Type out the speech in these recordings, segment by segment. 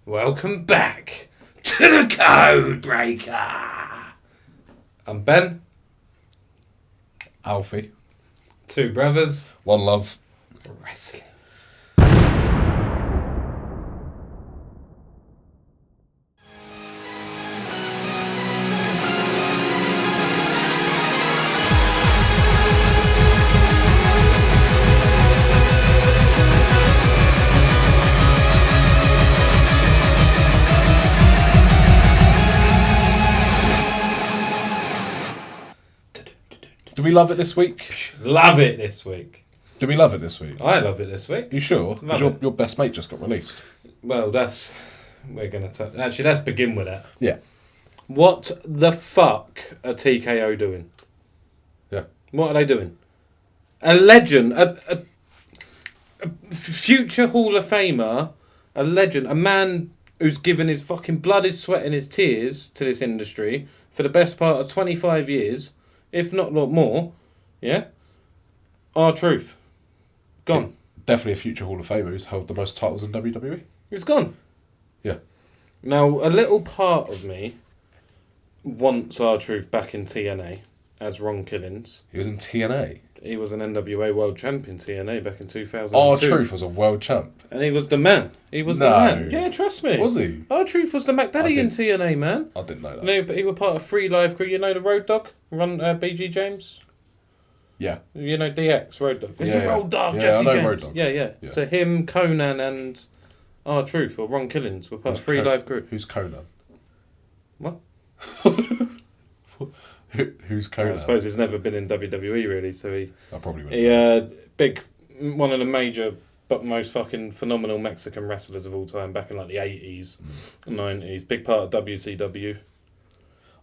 Welcome back to the CodeBreaker. I'm Ben. Alfie. Two brothers. One love. Wrestling. Do we love it this week? Love it this week. Do we love it this week? I love it this week. You sure? Because your best mate just got released. Well, we're going to... Actually, let's begin with that. Yeah. What the fuck are TKO doing? Yeah. What are they doing? A legend, a future Hall of Famer, a legend, a man who's given his fucking blood, his sweat and his tears to this industry for the best part of 25 years, if not a lot more, yeah? R-Truth. Gone. Yeah, definitely a future Hall of Famer who's held the most titles in WWE. It's gone. Yeah. Now, a little part of me wants R-Truth back in TNA as Ron Killings. He was in TNA. He was an NWA World Champion TNA back in 2002. R-Truth was a world champ. And he was the man. He was the man. Yeah, trust me. Was he? R-Truth was the McDaddy in TNA, man. I didn't know that. No, but he was part of Free Live Crew. You know the Road Dogg? BG James? Yeah. You know DX, Road Dogg. It's the Road Dogg, yeah, Jesse I know James. Road Dogg. Yeah. So him, Conan, and R-Truth, or Ron Killings, were part of Free Live Crew. Who's Conan? What? Who's Conan? I suppose he's never been in WWE, really, so he... I probably wouldn't. One of the major but most fucking phenomenal Mexican wrestlers of all time back in like the 80s, 90s. Big part of WCW.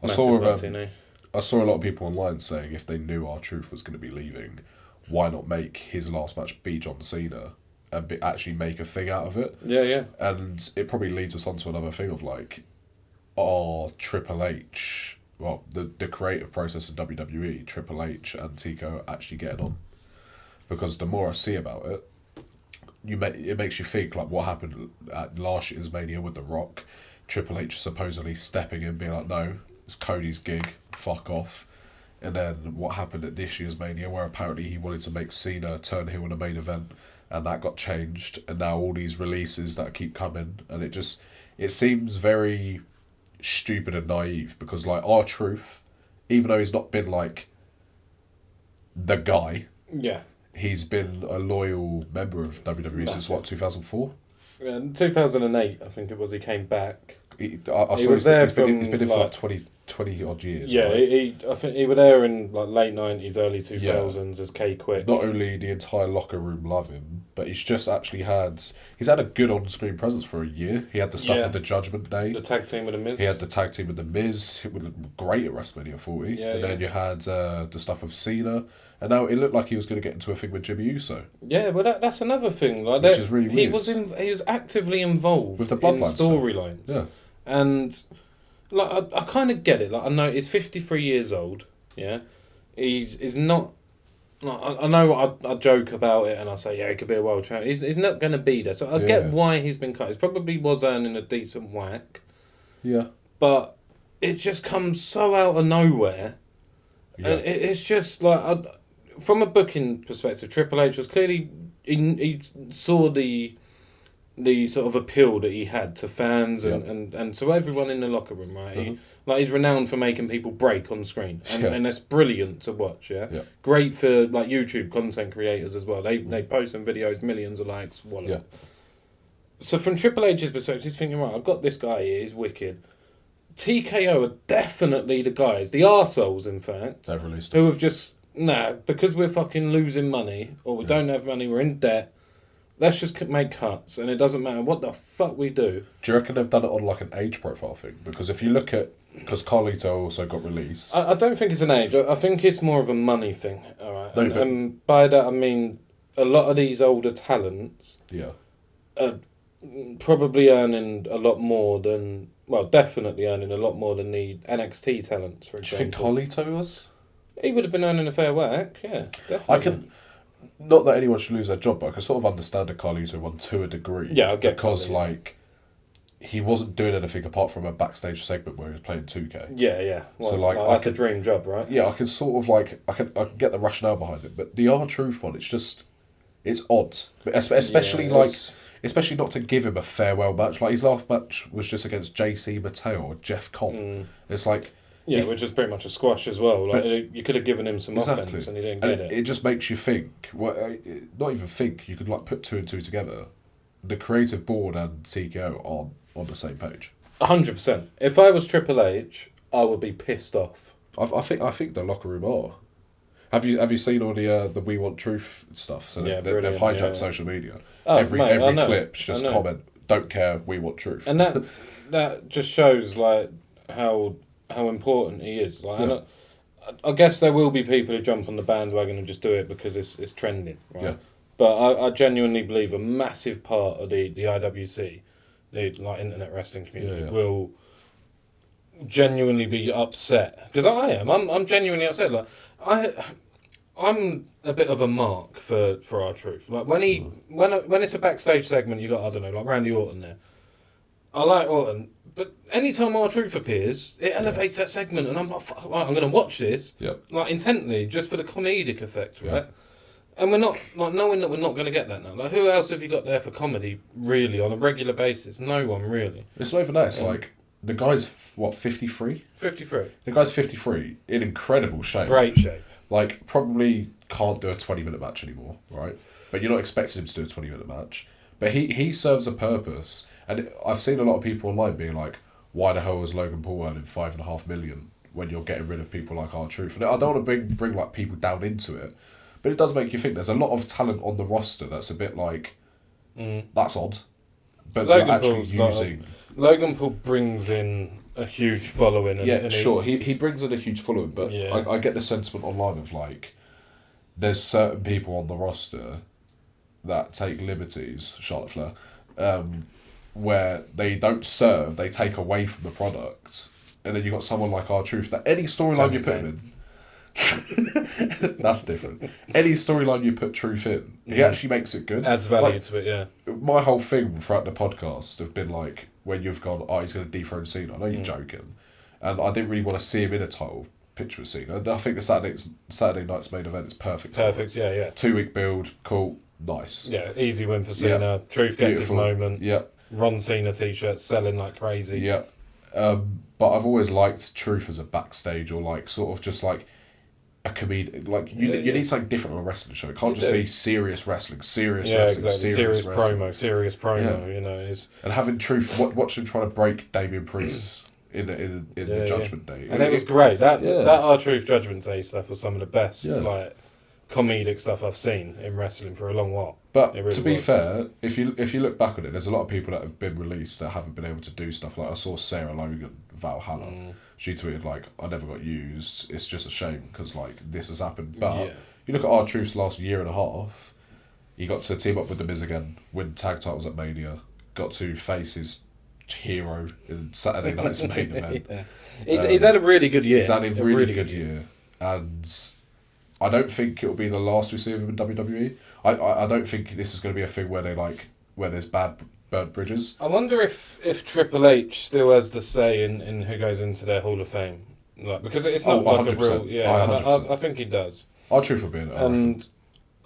I saw a lot of people online saying if they knew R-Truth was going to be leaving, why not make his last match be John Cena and actually make a thing out of it? Yeah. And it probably leads us on to another thing of like, Triple H, well, the creative process of WWE, Triple H and Tico actually getting on. Because the more I see about it, it makes you think like what happened at last year's Mania with The Rock, Triple H supposedly stepping in, being like, no, it's Cody's gig, fuck off. And then what happened at this year's Mania, where apparently he wanted to make Cena turn heel in a main event, and that got changed, and now all these releases that keep coming, and it seems very stupid and naive, because like R-Truth, even though he's not been like the guy, yeah, he's been a loyal member of WWE since 2004? 2008, I think it was, he came back. He was there he's been in for like 20 odd years. Yeah, right? I think he was there in like late 90s, early 2000s as K quit. Not only the entire locker room love him, but he's had a good on-screen presence for a year. He had the stuff with the Judgment Day. The tag team with The Miz. He had the tag team with The Miz. He was great at WrestleMania 40. Then you had the stuff with Cena. And now it looked like he was going to get into a thing with Jimmy Uso. Yeah, well that's another thing. Like which is really weird. He was actively involved with the bloodline storylines. Yeah. And like I kind of get it. Like I know he's 53 years old. Yeah, he's not. Like, I know I joke about it and I say he could be a world champion. He's not going to be there. So I get why he's been cut. He probably was earning a decent whack. Yeah. But it just comes so out of nowhere. Yeah. And it's just like from a booking perspective, Triple H was clearly he saw the sort of appeal that he had to fans and to everyone in the locker room, right? He's renowned for making people break on screen, and that's brilliant to watch. Yeah, great for like YouTube content creators as well. They post some videos, millions of likes, whatever. Yeah. So from Triple H's perspective, he's thinking, right, I've got this guy here, he's wicked. TKO are definitely the guys, the arseholes, in fact, they've released who have just because we're fucking losing money or we don't have money, we're in debt. Let's just make cuts, and it doesn't matter what the fuck we do. Do you reckon they've done it on like an age profile thing? Because if you look at... Because Carlito also got released. I don't think it's an age. I think it's more of a money thing, all right? And by that I mean a lot of these older talents are probably earning a lot more than... Well, definitely earning a lot more than the NXT talents, for example. Do you think Carlito was? He would have been earning a fair whack, yeah, definitely. Not that anyone should lose their job, but I can sort of understand a Carlito one to a degree. Yeah, I get because Carlito. like he wasn't doing anything apart from a backstage segment where he was playing 2K. Yeah. Well, So like that's a dream job, right? Yeah, I can sort of like I can get the rationale behind it, but the R-Truth one, it's odd, especially especially not to give him a farewell match. Like his last match was just against JC Mateo or Jeff Cobb. It's like which is pretty much a squash as well. Like you could have given him some offense and he didn't get it. It just makes you think. Well, not even think. You could like put two and two together. The creative board and TKO are on the same page. 100%. If I was Triple H, I would be pissed off. I think the locker room are. Have you seen all the We Want Truth stuff? So they've hijacked social media. Every clip's just comment, don't care, we want truth. And that just shows like how important he is. Like, and I guess there will be people who jump on the bandwagon and just do it because it's trending, right? Yeah. But I genuinely believe a massive part of the IWC, the like internet wrestling community, will genuinely be upset, because I am. I'm genuinely upset. Like I'm a bit of a mark for R-Truth. Like when it's a backstage segment, you got, I don't know, like Randy Orton there. I like Orton, but anytime R-Truth appears, it elevates that segment, and I'm like, right, I'm going to watch this like intently just for the comedic effect, right? And we're not, like, knowing that we're not going to get that now. Like, who else have you got there for comedy, really, on a regular basis? No one, really. It's not even that. It's like, the guy's, 53? 53. The guy's 53, in incredible shape. Great shape. Like, probably can't do a 20-minute match anymore, right? But you're not expecting him to do a 20-minute match. But he serves a purpose. And I've seen a lot of people online being like, why the hell is Logan Paul earning $5.5 million when you're getting rid of people like R-Truth? And I don't want to bring like people down into it. But it does make you think there's a lot of talent on the roster that's a bit like, that's odd. But Logan you're actually Paul's using... Logan Paul brings in a huge following. And sure. He brings in a huge following, but I get the sentiment online of like, there's certain people on the roster that take liberties, Charlotte Flair, where they don't serve, they take away from the product. And then you've got someone like R-Truth that any storyline you put him in, that's different. Any storyline you put Truth in, he actually makes it good. Adds value to it, yeah. My whole thing throughout the podcast have been like, when you've gone, he's going to dethrone Cena. I know you're joking. And I didn't really want to see him in a title picture with Cena. I think the Saturday night's main event is perfect. Perfect, yeah. 2-week build, cool, nice. Yeah, easy win for Cena. Yeah. Truth gets his moment. Yeah. Ron Cena t-shirts selling like crazy. Yeah. But I've always liked Truth as a backstage, or like sort of just like a comedian. Like you need something different on a wrestling show. It can't just be serious wrestling, serious promo. You know, and having Truth. Watch him trying to break Damian Priest in the Judgment Day, and it was great. That R-Truth Judgment Day stuff was some of the best like comedic stuff I've seen in wrestling for a long while. But really to be fair, if you look back on it, there's a lot of people that have been released that haven't been able to do stuff. Like I saw Sarah Logan, Valhalla. She tweeted like, "I never got used. It's just a shame because like this has happened." But you look at R-Truth's last year and a half, he got to team up with The Miz again, win tag titles at Mania, got to face his hero in Saturday night's main event. He's had a really good year. He's had a really good year, and I don't think it'll be the last we see of him in WWE. I don't think this is going to be a thing where where there's burnt bridges. I wonder if Triple H still has the say in who goes into their Hall of Fame, like, because it's not like 100%. A real I think he does. R-Truth will be in it. And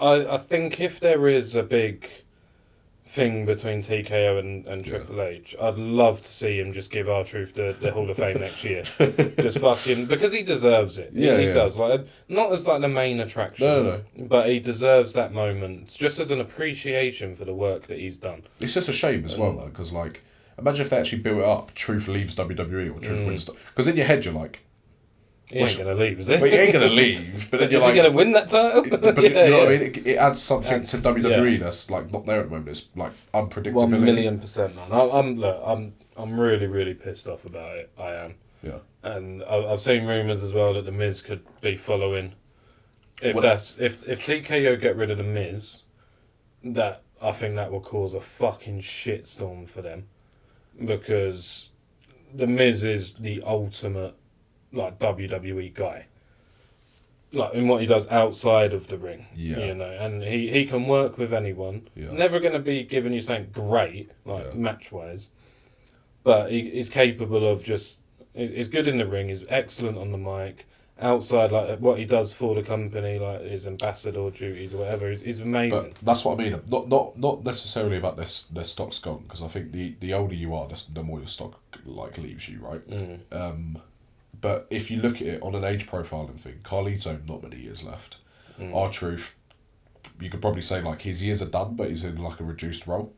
I think if there is a big thing between TKO and Triple H, I'd love to see him just give R-Truth the Hall of Fame next year. Just fucking, because he deserves it. He does. Like, not as like the main attraction. No. But he deserves that moment just as an appreciation for the work that he's done. It's just a shame as well, though, because like, imagine if they actually built it up. Truth leaves WWE or Truth wins. Because in your head you're like, he ain't going to leave, is he? Well, he ain't going to leave, but then you're like... Is he going to win that title? But you know what I mean? It adds something to WWE that's like not there at the moment. It's like unpredictability. 1,000,000%, man. I'm really, really pissed off about it. I am. Yeah. And I've seen rumours as well that The Miz could be following. If TKO get rid of The Miz, I think that will cause a fucking shitstorm for them. Because The Miz is the ultimate like WWE guy, like in what he does outside of the ring, you know, and he can work with anyone. Never going to be giving you something great like match wise, but he's capable of just. He's good in the ring. He's excellent on the mic. Outside, like what he does for the company, like his ambassador duties or whatever, is amazing. But that's what I mean. Not necessarily about their stock's gone, because I think the older you are, the more your stock like leaves you, right? But if you look at it on an age profiling thing, Carlito, not many years left. R-Truth, you could probably say like his years are done, but he's in like a reduced role.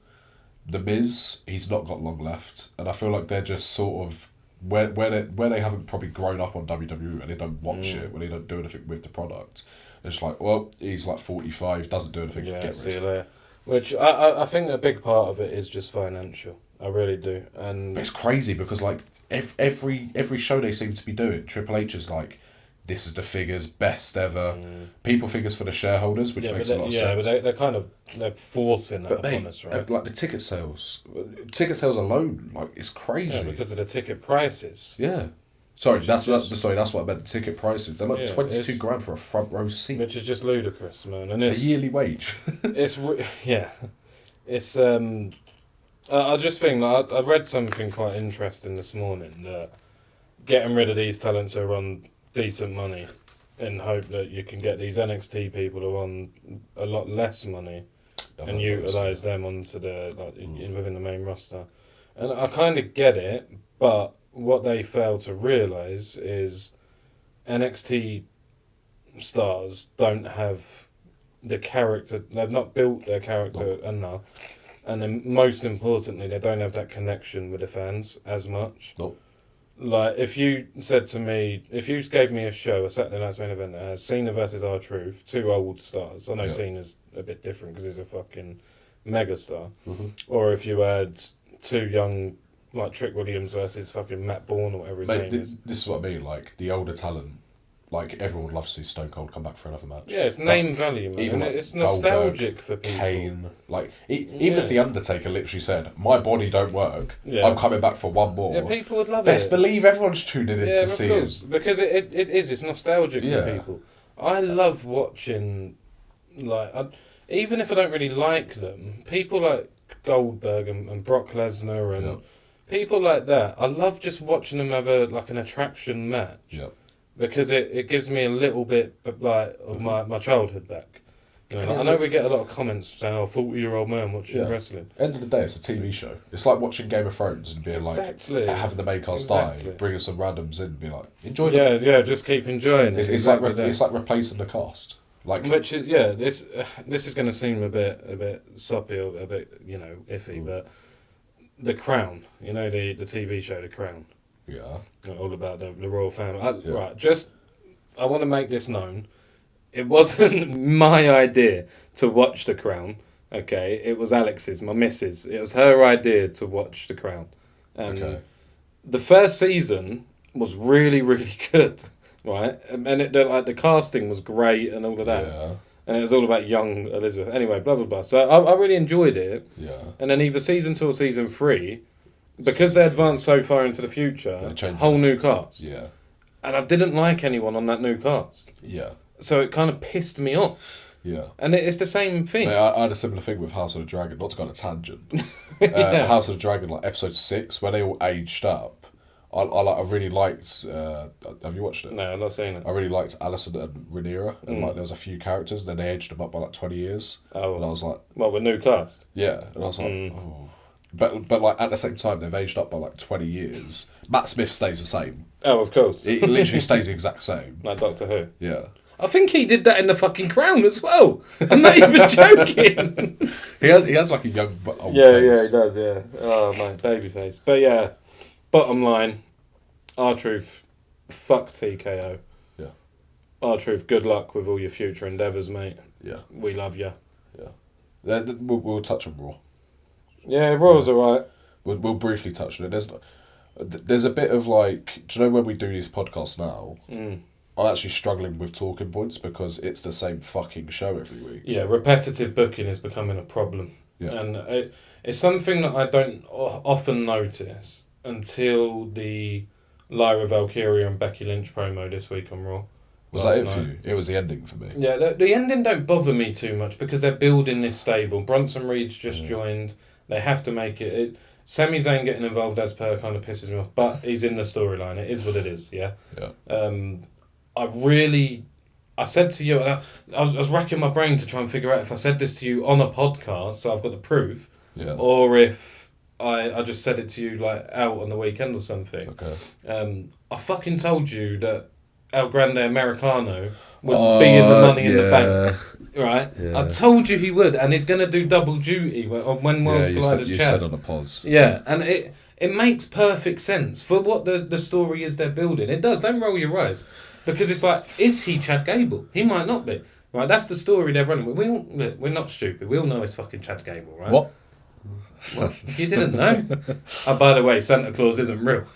The Miz, he's not got long left, and I feel like they're just sort of where they haven't probably grown up on WWE and they don't watch it, when they don't do anything with the product. It's like, well, he's like 45, doesn't do anything. Yeah, get see rid. you later. Which I think a big part of it is just financial. I really do, and But it's crazy because like every show they seem to be doing, Triple H is like, this is the figures, best ever. People think it's for the shareholders, which makes a lot of sense. Yeah, but they're forcing that upon us, right? Like the ticket sales alone, like it's crazy. Yeah, because of the ticket prices. Yeah. Sorry, that's what I meant. The ticket prices, they're like $22,000 for a front row seat, which is just ludicrous, man. And a yearly wage. It's. I just think like, I read something quite interesting this morning that getting rid of these talents who are on decent money in hope that you can get these NXT people who are on a lot less money and utilise them onto the within the main roster. And I kind of get it, but what they fail to realise is NXT stars don't have the character. They've not built their character enough. And then most importantly, they don't have that connection with the fans as much. Nope. Like, if you said to me, if you gave me a show, a Saturday Night's Main Event that has Cena versus R-Truth, two old stars. I know Cena's a bit different because he's a fucking megastar. Or if you had two young, like Trick Williams versus fucking Matt Bourne or whatever his name is. This is what I mean, like, the older talent, like, everyone would love to see Stone Cold come back for another match. Yeah, it's name value, man. Even it's nostalgic for people. Kane, like, even if The Undertaker literally said, my body don't work, I'm coming back for one more. Yeah, people would love Best believe everyone's tuning in to see him. Because it's nostalgic for people. I love watching, like, even if I don't really like them, people like Goldberg and Brock Lesnar and people like that, I love just watching them have an attraction match. Yeah. Because it gives me a little bit of my childhood back. You know, I know we get a lot of comments saying, 40-year-old man watching wrestling. End of the day, it's a TV show. It's like watching Game of Thrones and being like, having the main cast die, bringing some randoms in and be like, enjoy it. Yeah, just keep enjoying it. It's like replacing the cast. Like, which is, this is going to seem a bit soppy or a bit, iffy, but The Crown, the TV show The Crown. Yeah. All about the royal family. Right, I want to make this known. It wasn't my idea to watch The Crown, okay? It was Alex's, my missus. It was her idea to watch The Crown. And the first season was really, really good, right? And the casting was great and all of that. Yeah. And it was all about young Elizabeth. Anyway, blah, blah, blah. So I really enjoyed it. Yeah. And then either season 2 or season 3... because they advanced so far into the future, whole new cast. Yeah. And I didn't like anyone on that new cast. Yeah. So it kind of pissed me off. Yeah. And it's the same thing. I had a similar thing with House of the Dragon, not to go on a tangent. House of the Dragon, like episode 6, where they all aged up. I really liked. Have you watched it? No, I've not seen it. I really liked Alicent and Rhaenyra, and there was a few characters, and then they aged them up by 20 years. Oh. And I was like, well, with new cast. Yeah, and I was like, oh. But like at the same time, they've aged up by 20 years. Matt Smith stays the same. Oh, of course. He literally stays the exact same. Like Doctor Who. Yeah. I think he did that in the fucking Crown as well. I'm not even joking. He has like a young old face. Yeah, he does. Yeah. Oh man, baby face. But yeah, bottom line, R-Truth, fuck TKO. Yeah. R-Truth, good luck with all your future endeavours, mate. Yeah. We love you. Yeah. We'll touch on Raw. Yeah, Raw's alright. We'll briefly touch on it. There's a bit of like, do you know when we do these podcasts now? I'm actually struggling with talking points because it's the same fucking show every week. Yeah, repetitive booking is becoming a problem. Yeah. And it's something that I don't often notice until the Lyra Valkyria and Becky Lynch promo this week on Raw. Was that it for you? It was the ending for me. Yeah, the ending don't bother me too much because they're building this stable. Bronson Reed's just joined. They have to make it. Sami Zayn getting involved as per kind of pisses me off, but he's in the storyline. It is what it is, yeah? I said to you, I was racking my brain to try and figure out if I said this to you on a podcast, so I've got the proof, or if I just said it to you like out on the weekend or something. Okay. I fucking told you that El Grande Americano would be in the Money in the Bank. Right? Yeah. I told you he would, and he's going to do double duty when Worlds Colliders you Chad. said on the pause. Yeah, and it makes perfect sense for what the story is they're building. It does. Don't roll your eyes. Because it's like, is he Chad Gable? He might not be. Right? That's the story they're running with. We're not stupid. We all know it's fucking Chad Gable, right? What? You didn't know? Oh, by the way, Santa Claus isn't real.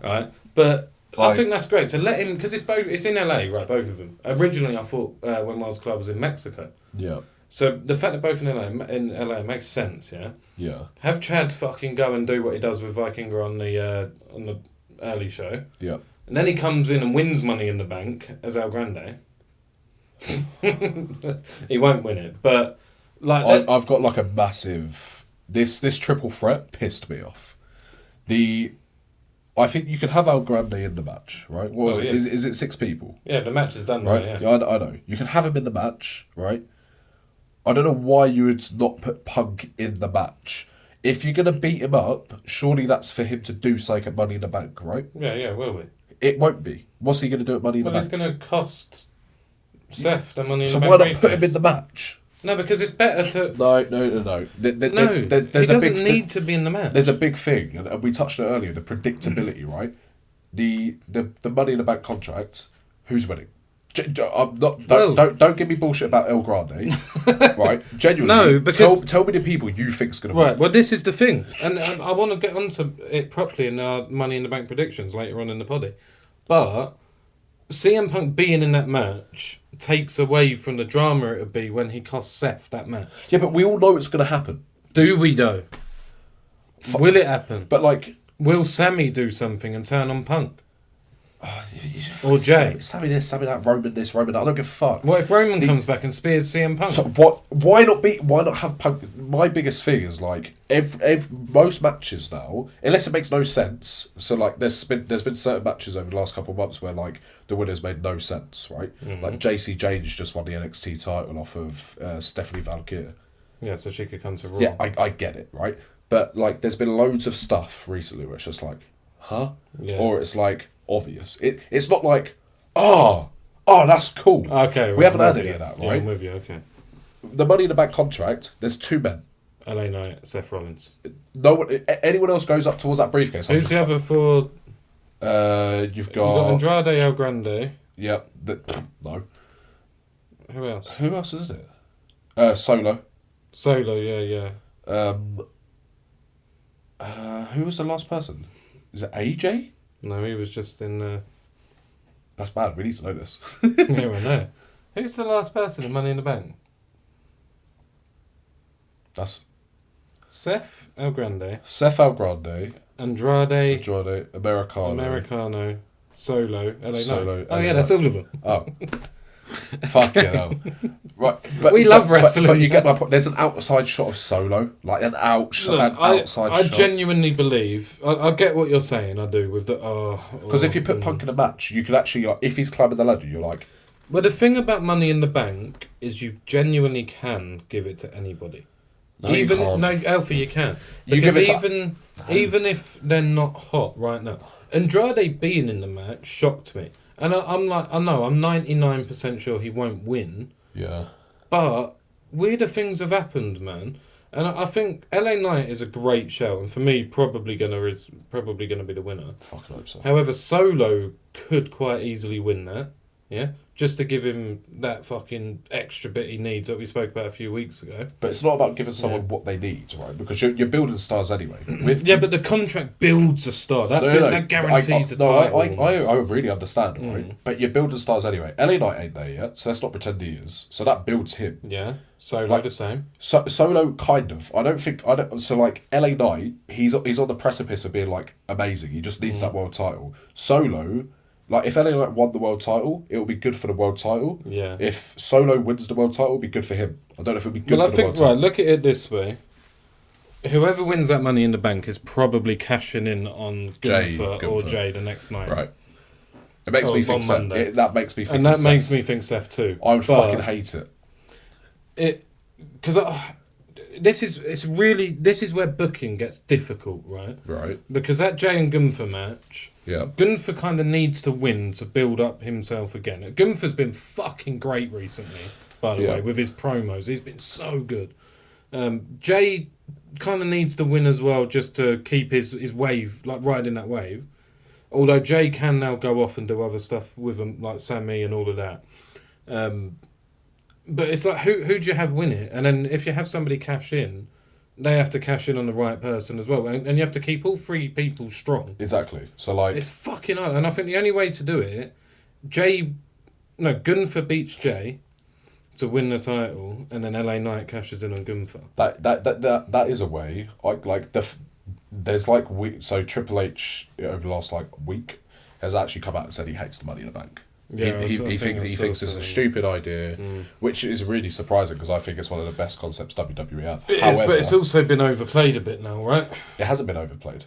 Right? But I think that's great. So let him, because it's in LA, right? Both of them. Originally, I thought when Worlds Club was in Mexico. Yeah. So the fact that both in LA makes sense. Yeah. Yeah. Have Chad fucking go and do what he does with Vikinga on the early show. Yeah. And then he comes in and wins Money in the Bank as El Grande. He won't win it, but like I've got like a massive. This triple threat pissed me off. I think you can have El Grande in the match, right? What is it? Is it 6 people? Yeah, the match is done, right? Yeah, I know. You can have him in the match, right? I don't know why you would not put Punk in the match. If you're going to beat him up, surely that's for him to do something at Money in the Bank, right? Yeah, will we? It won't be. What's he going to do at Money in the Bank? Well, it's going to cost Seth the Money in the So Bank. why not put him in the match? No, because it's better to... No. He doesn't need to be in the match. There's a big thing, and we touched on it earlier, the predictability, right? The Money in the Bank contract, who's winning? Don't give me bullshit about El Grande, right? Genuinely, no, because tell me the people you think's going to win. Right, well, this is the thing, and I want to get onto it properly in our Money in the Bank predictions later on in the poddy. But CM Punk being in that match takes away from the drama it would be when he cost Seth that match. Yeah, but we all know it's going to happen. Do we though? Will it happen? But like, will Sammy do something and turn on Punk? Or Jay? Sammy this, Sammy that, Roman this, Roman that. I don't give a fuck. What if Roman comes back and spears CM Punk? So what? Why not have Punk? My biggest thing is like most matches now, unless it makes no sense. So like there's been certain matches over the last couple of months where like the winners made no sense, right? Mm-hmm. Like JC James just won the NXT title off of Stephanie Valkyria. Yeah, so she could come to Raw. Yeah, I get it, right? But like there's been loads of stuff recently where it's just like, huh? Yeah. Or it's like obvious. It's not like, oh, that's cool. Okay, we haven't had any of that, right? Yeah, I'm with you. Okay. The Money in the Bank contract. There's 2 men. LA Knight, Seth Rollins. No one. Anyone else goes up towards that briefcase? Who's the other 4? You've got Andrade El Grande. Yep. No. Who else? Who else is it? Solo. Solo. Yeah. Who was the last person? Is it AJ? No, he was just in the... That's bad. We need to know this. Yeah, I know. Who's the last person in Money in the Bank? That's... Seth El Grande. Andrade. Americano. Solo. LA Solo. Knight. Oh, yeah, that's all of them. Oh. Fuck you know. Right, we love wrestling. But you get my point. There's an outside shot of Solo, like an outside shot. I genuinely believe. I get what you're saying. I do with the because if you put Punk in a match, you could actually like, if he's climbing the ladder, you're like. Well, the thing about Money in the Bank is you genuinely can give it to anybody. No, you can't. No, Alfie, you can. Because even if they're not hot right now, Andrade being in the match shocked me. And I'm 99% sure he won't win. Yeah. But weirder things have happened, man. And I think LA Knight is a great show, and for me, probably gonna be the winner. Fucking hope so. However, Solo could quite easily win that. Yeah, just to give him that fucking extra bit he needs that we spoke about a few weeks ago. But it's not about giving someone what they need, right? Because you're building stars anyway. But the contract builds a star. That guarantees a title. I really understand, right? But you're building stars anyway. LA Knight ain't there yet, so let's not pretend he is. So that builds him. Yeah. Solo the same. Solo kind of. So like LA Knight, he's on the precipice of being like amazing. He just needs that world title. Solo. Like, if LA Knight won the world title, it will be good for the world title. Yeah. If Solo wins the world title, it will be good for him. I don't know if it will be good for the world title. Right, look at it this way. whoever wins that Money in the Bank is probably cashing in on Gunther or Jay the next night. Right. It makes me think Seth. That makes me think. And that makes me think Seth too. I would fucking hate it. Because this is where booking gets difficult, right? Right. Because that Jay and Gunther match, Gunther kind of needs to win to build up himself again. Gunther's been fucking great recently, by the way, with his promos. He's been so good. Jay kind of needs to win as well, just to keep his wave, like riding that wave. Although Jay can now go off and do other stuff with them, like Sammy and all of that. But it's like, who do you have win it? And then if you have somebody cash in, they have to cash in on the right person as well. And you have to keep all three people strong. Exactly. So, like... It's fucking hard. And I think the only way to do it, Gunther beats Jay to win the title, and then LA Knight cashes in on Gunther. That is a way. There's like so Triple H over the last week has actually come out and said he hates the Money in the Bank. Yeah, he thinks it's a stupid idea, which is really surprising because I think it's one of the best concepts WWE have. However, but it's also been overplayed a bit now, right? It hasn't been overplayed.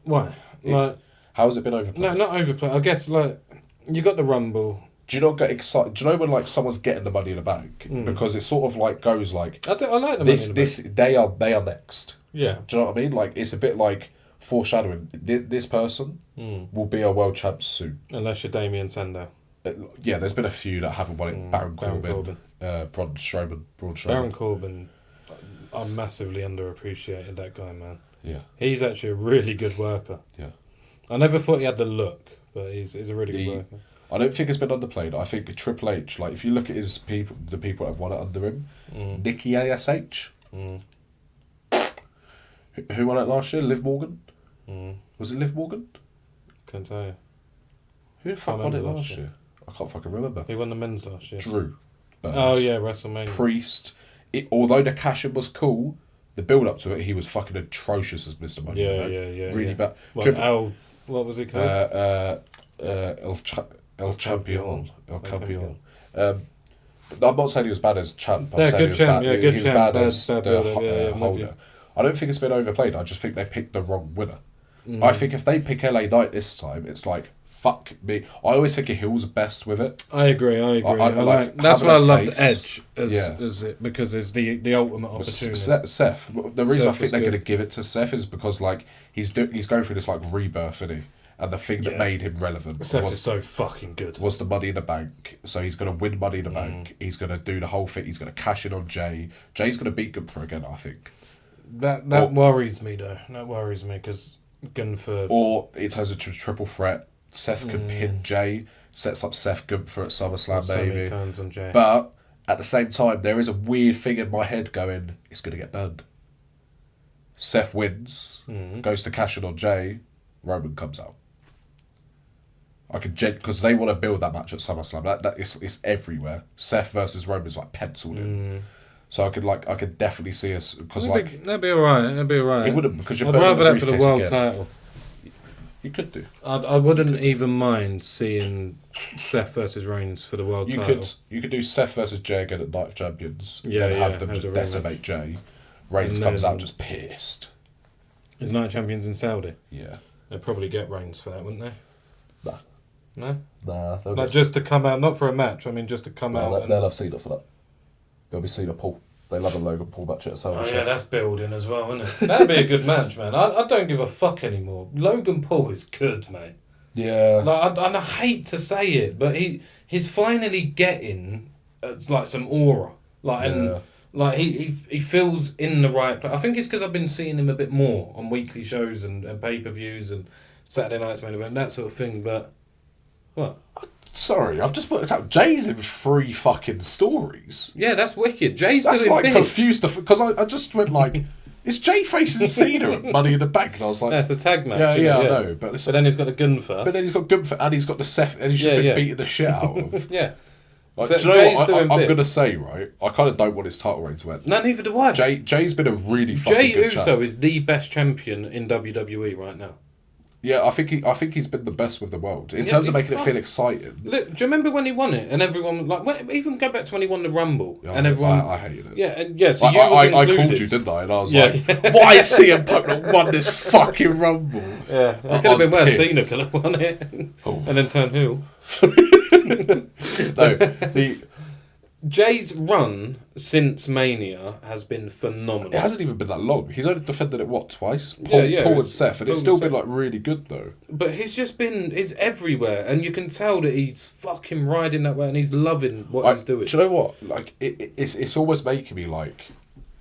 Why? How has it been overplayed? No, not overplayed. I guess you got the Rumble. Do you not get excited? Do you know when someone's getting the Money in the Bank because it sort of goes I like the Money in the Bank. They are next. Yeah. Do you know what I mean? It's a bit like foreshadowing. This person will be a world champ soon. Unless you're Damien Sandow. Yeah, there's been a few that haven't won it. Baron Corbin. Braun Strowman. Baron Corbin, I massively underappreciated that guy, man. Yeah. He's actually a really good worker. Yeah. I never thought he had the look, but he's a really good worker. I don't think it's been underplayed. I think Triple H, if you look at his the people that have won it under him, Nikki ASH. Who won it last year? Liv Morgan? Was it Liv Morgan? Can't tell you. Who the fuck won it last year? I can't fucking remember. Who won the men's last year? Drew Burns. Oh yeah, WrestleMania. Priest. Although the cash-in was cool, the build-up to it, he was fucking atrocious as Mr. Money. Yeah. Really bad. What was it called? El Champion. El Campeon. I'm not saying he was bad as champ. Good champ. Good he was champ. bad as the holder. I don't think it's been overplayed. I just think they picked the wrong winner. I think if they pick LA Knight this time, it's fuck me. I always think a heel's best with it. I agree. That's why I loved Edge as it, because it's the ultimate opportunity. Seth. The reason I think they're going to give it to Seth is because he's going through this rebirth, isn't he? And the thing that made him relevant Seth is so fucking good. Was the Money in the Bank. So he's going to win Money in the Bank. He's going to do the whole thing. He's going to cash in on Jay. Jay's going to beat Gunther again, I think. That worries me though. That worries me because Gunther. Or it has a triple threat. Seth can pin Jay, sets up Seth Gunther at SummerSlam maybe. Turns on Jay. But at the same time, there is a weird thing in my head going, it's going to get burned. Seth wins, goes to cash in on Jay, Roman comes out. I could because they want to build that match at SummerSlam. It's everywhere. Seth versus Roman's penciled in. So I could definitely see us because that'd be alright. It wouldn't because you're. I'd rather that for the world title. You could do. I wouldn't even mind seeing Seth versus Reigns for the world title. You could do Seth versus Jay again at Night of Champions. And have them just decimate Jay. Reigns comes out just pissed. Is Night of Champions in Saudi? Yeah. They'd probably get Reigns for that, wouldn't they? Nah. No? Nah. Just to come out, not for a match, I mean just to come out. They'll have Cena for that. They'll be Cena Paul. They love a Logan Paul match at SummerSlam. Oh yeah, that's building as well, isn't it? That'd be a good match, man. I don't give a fuck anymore. Logan Paul is good, mate. Yeah. I hate to say it, but he's finally getting some aura. He feels in the right place. I think it's because I've been seeing him a bit more on weekly shows and pay-per-views and Saturday Night's Main Event, that sort of thing, but... What? Sorry, I've just worked out Jay's in 3 fucking stories. Yeah, that's wicked. Jay's that's doing big. Confused because I just went is Jay facing Cena at Money in the Bank? And I was like... That's a tag match. Yeah, I know. But then he's got the Gunther. But then he's got Gunther and he's got the Seth and he's just been beating the shit out of. Yeah. Do you know what I'm going to say, right? I kind of don't want his title reign to end. No, neither do I. Jay's been a really fucking good champ. Jey Uso is the best champion in WWE right now. Yeah, I think he's been the best with the world in terms of making it feel exciting. Look, do you remember when he won it and everyone even go back to when he won the Rumble Yeah, and everyone I hated it. Yeah, and yeah. So I called you, didn't I? And I was like, why is CM Punk not won this fucking Rumble? Yeah, it could have been worse. Cena could have won it and then turned heel. No, Jay's run since Mania has been phenomenal. It hasn't even been that long. He's only defended it, twice? Paul and Seth, and it's still been, really good, though. But he's everywhere, and you can tell that he's fucking riding that way, and he's loving what he's doing. Do you know what? Like, it's almost making me, like...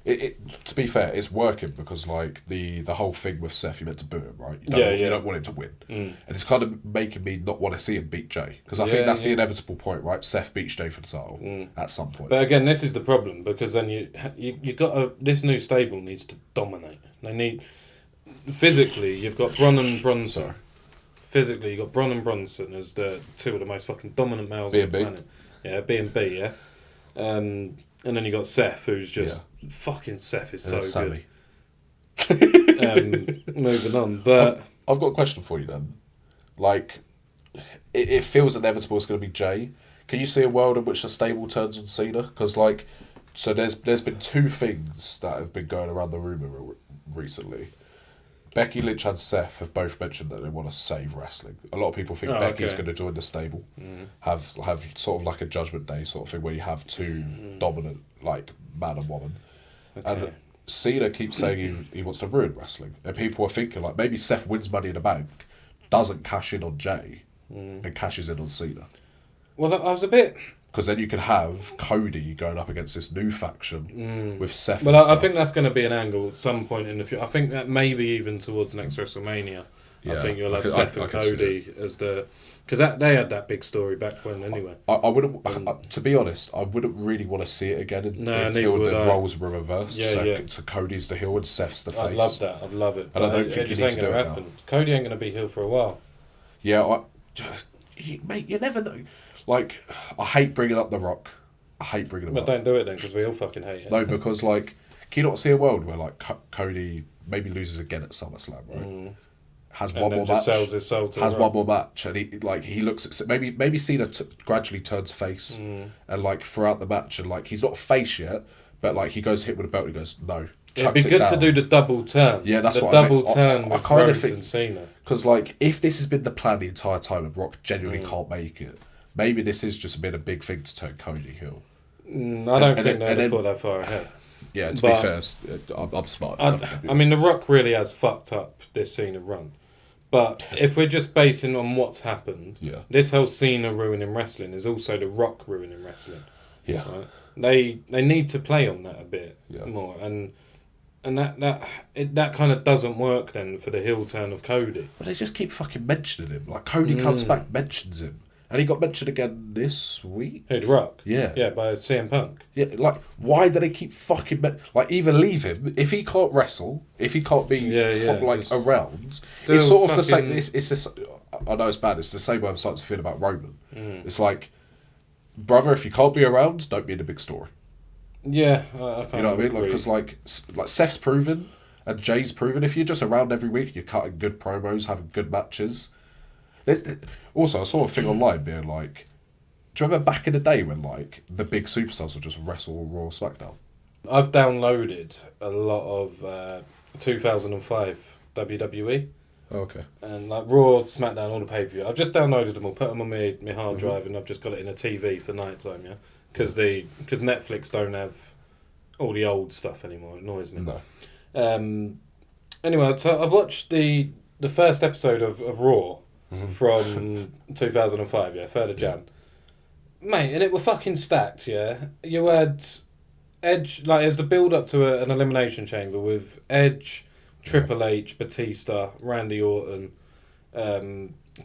to be fair, it's working because, like, the whole thing with Seth, you meant to boo him, right? You don't want him to win. And it's kind of making me not want to see him beat Jay. Because I think that's the inevitable point, right? Seth beats Jay for the title at some point. But again, this is the problem, because then you got this new stable needs to dominate. They need... Physically, you've got Bron and Bronson. Sorry. Physically, you've got Bron and Bronson as the two of the most fucking dominant males on the planet. Yeah, B&B, yeah. And then you got Seth, who's just... Fucking Seth is so Sammy. good. Moving on, but... I've got a question for you then. Like, it feels inevitable it's going to be Jay. Can you see a world in which the stable turns on Cena? Because, like... So there's been two things that have been going around the rumour recently. Becky Lynch and Seth have both mentioned that they want to save wrestling. A lot of people think Becky's going to join the stable, have sort of like a Judgment Day sort of thing where you have two dominant, like, man and woman. Okay. And Cena keeps saying he wants to ruin wrestling. And people are thinking, like, maybe Seth wins Money in the Bank, doesn't cash in on Jay, and cashes in on Cena. Well, I was a bit... Because then you could have Cody going up against this new faction with Seth. Well, I think that's going to be an angle at some point in the future. I think that maybe even towards next WrestleMania. Yeah, I think you'll have Seth and Cody as the... Because they had that big story back when anyway. I wouldn't... to be honest, I wouldn't really want to see it again until the roles were reversed. So Cody's the heel and Seth's the face. I'd love that. I'd love it. And I don't think you need to do it now. Cody ain't going to be heel for a while. Yeah, mate, you never know. Like, I hate bringing up The Rock. I hate bringing him up. But don't do it then, because we all fucking hate it. No, because, like, can you not see a world where, like, Cody maybe loses again at SummerSlam, right? Has one more match. Sells his soul to has one more match, and he looks at maybe Cena gradually turns face, and like throughout the match, and like he's not a face yet, but like he goes hit with a belt, and he goes no. It'd be good to do the double turn. Yeah, that's what I mean. The double turn with Rhodes and Cena. Because like if this has been the plan the entire time, and Rock genuinely can't make it. Maybe this has just been a big thing to turn Cody heel. I don't think they'd thought that far ahead. Yeah, to be fair, I'm smart. I mean, The Rock really has fucked up this Cena run. But if we're just basing on what's happened, this whole Cena ruining wrestling is also The Rock ruining wrestling. Yeah. Right? They need to play on that a bit more. And that kind of doesn't work then for the heel turn of Cody. But they just keep fucking mentioning him. Like, Cody comes back, mentions him. And he got mentioned again this week. Who, The Rock? Yeah. Yeah, by CM Punk. Yeah, like, why do they keep fucking... like, either leave him, if he can't wrestle, if he can't be, around, it's sort of the same... It's I know it's bad, it's the same way I'm starting to feel about Roman. It's like, brother, if you can't be around, don't be in a big story. Yeah, I kind You know what I mean? Because, like, Seth's proven, and Jay's proven, if you're just around every week, you're cutting good promos, having good matches... Also, I saw a thing online being like, do you remember back in the day when like the big superstars would just wrestle Raw or SmackDown? I've downloaded a lot of 2005 WWE. Oh, okay. And like Raw, SmackDown, all the pay-per-view. I've just downloaded them all, put them on my hard drive, and I've just got it in a TV for night time, yeah? Because Netflix don't have all the old stuff anymore. It annoys me. No. Anyway, so I've watched the first episode of Raw. From 2005, 3rd of Jan. Mate, and it were fucking stacked, yeah? You had Edge, like, as the build-up to an Elimination Chamber with Edge, Triple H, Batista, Randy Orton,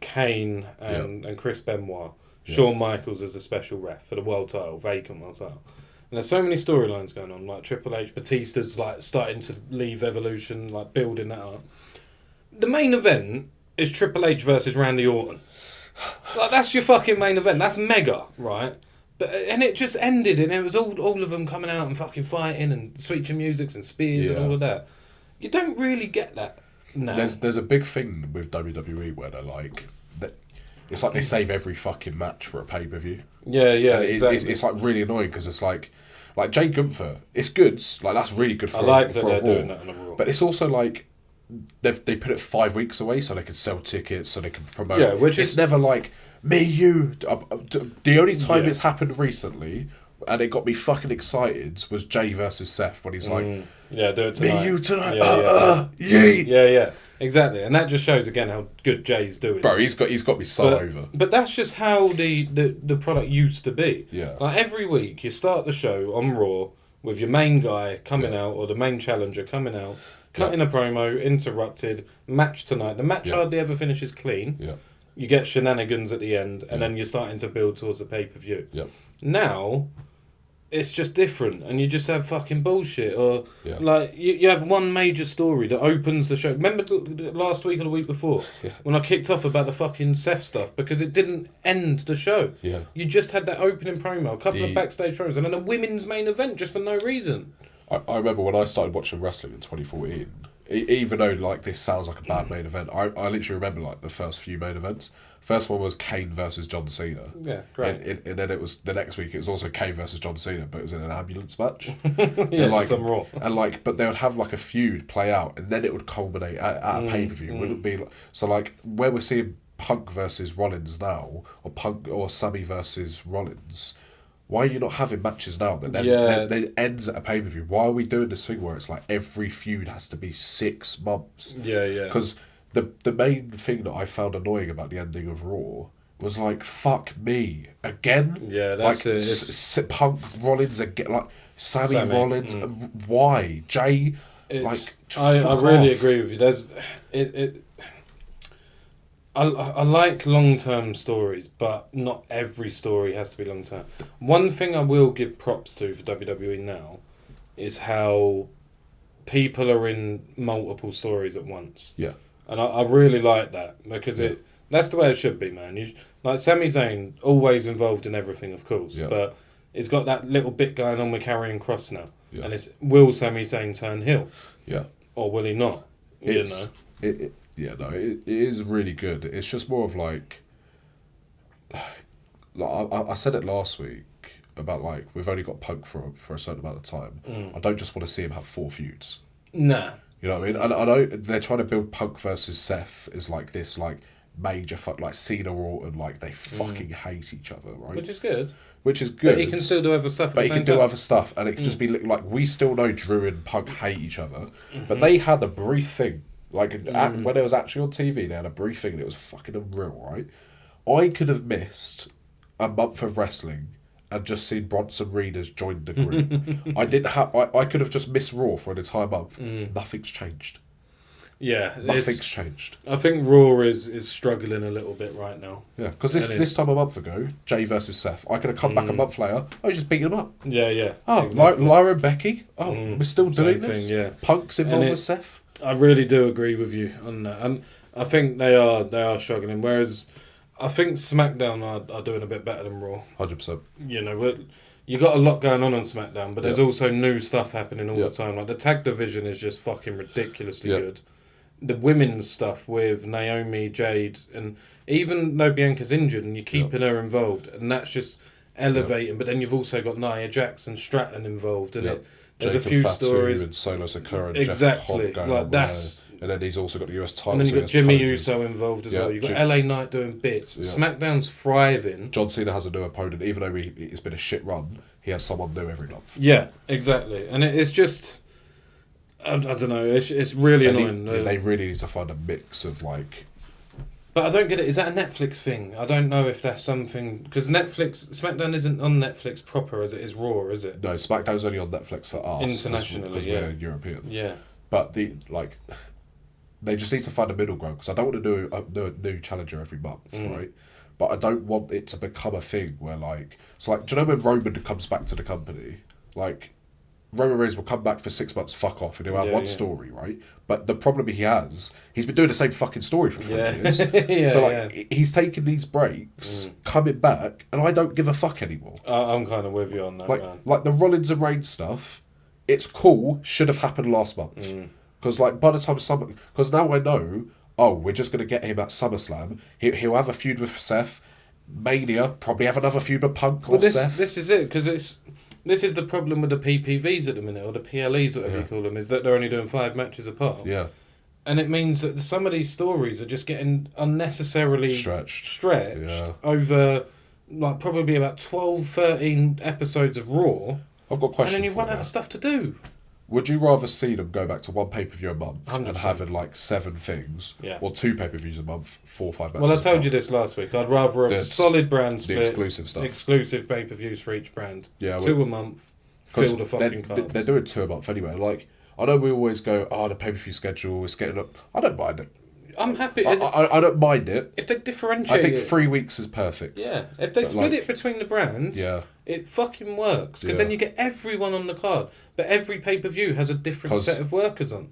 Kane, and Chris Benoit. Shawn Michaels as the special ref for the world title, vacant world title. And there's so many storylines going on, like Triple H, Batista's, like, starting to leave Evolution, like, building that up. The main event... is Triple H versus Randy Orton. Like, that's your fucking main event. That's mega, right? And it just ended, and it was all of them coming out and fucking fighting and switching musics and spears and all of that. You don't really get that No. There's a big thing with WWE where they're like, it's like they save every fucking match for a pay-per-view. Yeah, and exactly. It's like really annoying because it's like Jay Gunther, it's good, like that's really good for I like a, that for they're a Raw, doing that on a Raw. but it's also like they put it 5 weeks away so they can sell tickets, so they can promote. Yeah, which it's is never like me, you. The only time Yeah. it's happened recently, and it got me fucking excited, was Jay versus Seth when he's like, yeah, do it tonight. me, you tonight, Yeah, yeah. yeah, exactly, and that just shows again how good Jay's doing. Bro, he's got me so over. But that's just how the product used to be. Yeah. Like every week, you start the show on Raw with your main guy coming out or the main challenger coming out, cutting a promo, interrupted, match tonight. The match hardly ever finishes clean. Yeah. You get shenanigans at the end, and then you're starting to build towards the pay-per-view. Yeah. Now, it's just different, and you just have fucking bullshit, or Yeah. like you have one major story that opens the show. Remember last week or the week before when I kicked off about the fucking Seth stuff because it didn't end the show. Yeah. You just had that opening promo, a couple of backstage promos, and then a women's main event just for no reason. I remember when I started watching wrestling in 2014. Even though like this sounds like a bad main event, I literally remember like the first few main events. First one was Kane versus John Cena. Yeah, great. And then it was the next week. It was also Kane versus John Cena, but it was in an ambulance match. Yeah, like some Raw. And like, but they would have like a feud play out, and then it would culminate at a pay per view. Wouldn't be like, so like where we're seeing Punk versus Rollins now, or Punk or Sammy versus Rollins. Why are you not having matches now that then ends at a pay per view? Why are we doing this thing where it's like every feud has to be 6 months? Yeah, yeah. Because the main thing that I found annoying about the ending of Raw was like, fuck me again. Yeah, that's like Punk Rollins again, like Sammy Rollins. Why Jay? I really agree with you. There's I like long-term stories, but not every story has to be long-term. One thing I will give props to for WWE now is how people are in multiple stories at once. Yeah. And I really like that because that's the way it should be, man. Like Sami Zayn, always involved in everything, of course, but he's got that little bit going on with Karrion Kross now. Yeah. And will Sami Zayn turn heel? Yeah. Or will he not? It is really good. It's just more of like I said it last week about like we've only got Punk for a certain amount of time. I don't just want to see him have 4 feuds. Nah. You know what I mean? And I know they're trying to build Punk versus Seth as like this like major like Cena Orton, like they fucking hate each other, right? Which is good. But he can still do other stuff. But he can do other stuff, and it can just be like we still know Drew and Punk hate each other, but they had a brief thing. Like when it was actually on TV, they had a brief thing, and it was fucking unreal, right? I could have missed a month of wrestling and just seen Bronson Reed join the group. I could have just missed Raw for an entire month. Nothing's changed. Yeah, nothing's changed. I think Raw is struggling a little bit right now. Yeah, because this time a month ago, Jay versus Seth, I could have come back a month later. I was just beating them up. Yeah, yeah. Oh, exactly. Lyra and Becky. Oh, we're still doing this. Yeah. Punk's involved with Seth. I really do agree with you on that, and I think they are struggling. Whereas I think SmackDown are doing a bit better than Raw. 100%. You know, you got a lot going on SmackDown, but there's also new stuff happening all the time. Like the tag division is just fucking ridiculously good. The women's stuff with Naomi, Jade, and even though Bianca's injured and you're keeping her involved, and that's just elevating. But then you've also got Nia Jax and Stratton involved in it. There's Jacob a few Fatu stories. And Solo Sakura and exactly. Jeff Cobb Like that's. And then he's also got the US title. And then you've got Jimmy Uso involved as well. You've got LA Knight doing bits. Yeah. SmackDown's thriving. John Cena has a new opponent, even though it's been a shit run. He has someone new every month. Yeah, exactly. And it's just, I don't know. It's really annoying. They really need to find a mix of like. But I don't get it. Is that a Netflix thing? I don't know if that's something because SmackDown isn't on Netflix proper as it is Raw, is it? No, SmackDown's only on Netflix for us internationally because we're European. Yeah, but they just need to find a middle ground because I don't want to do a new challenger every month, right? But I don't want it to become a thing where do you know when Roman comes back to the company, like. Roman Reigns will come back for 6 months, fuck off, and he'll have one story, right? But the problem he's been doing the same fucking story for 3 years. He's taking these breaks, coming back, and I don't give a fuck anymore. I'm kind of with you on that, man. Like the Rollins and Reigns stuff, it's cool, should have happened last month. Because like by the time because now I know, oh, we're just gonna get him at SummerSlam. He'll have a feud with Seth. Mania, probably have another feud with Punk or Seth. This is it, because this is the problem with the PPVs at the minute, or the PLEs, whatever you call them, is that they're only doing 5 matches apart. Yeah. And it means that some of these stories are just getting unnecessarily stretched over like probably about 12, 13 episodes of Raw. I've got a question. And then you run out of stuff to do. Would you rather see them go back to one pay-per-view a month 100%. and having like 7 things, or 2 pay-per-views a month, 4 or 5 matches? Well, I told you this last week. I'd rather a solid brand split, the exclusive stuff, exclusive pay-per-views for each brand. Yeah, 2 a month. Fill the fucking cards. They're doing 2 a month anyway. Like I know we always go, the pay-per-view schedule is getting up. I don't mind it. I'm happy. I don't mind it. If they differentiate, I think 3 weeks is perfect. Yeah, if they split it between the brands, it fucking works. Because then you get everyone on the card, but every pay-per-view has a different set of workers on.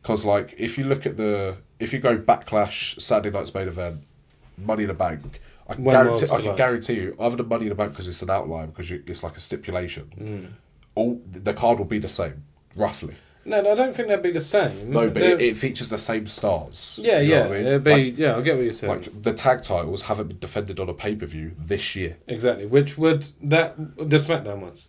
Because like if you look at if you go Backlash, Saturday Night's main event, Money in the Bank, I can guarantee you, other than Money in the Bank because it's an outline, because it's like a stipulation, all the card will be the same, roughly. No, I don't think they'd be the same. No, but it features the same stars. Yeah, you know what I mean? It'd be, I get what you're saying. Like the tag titles haven't been defended on a pay-per-view this year. Exactly, which would the SmackDown ones.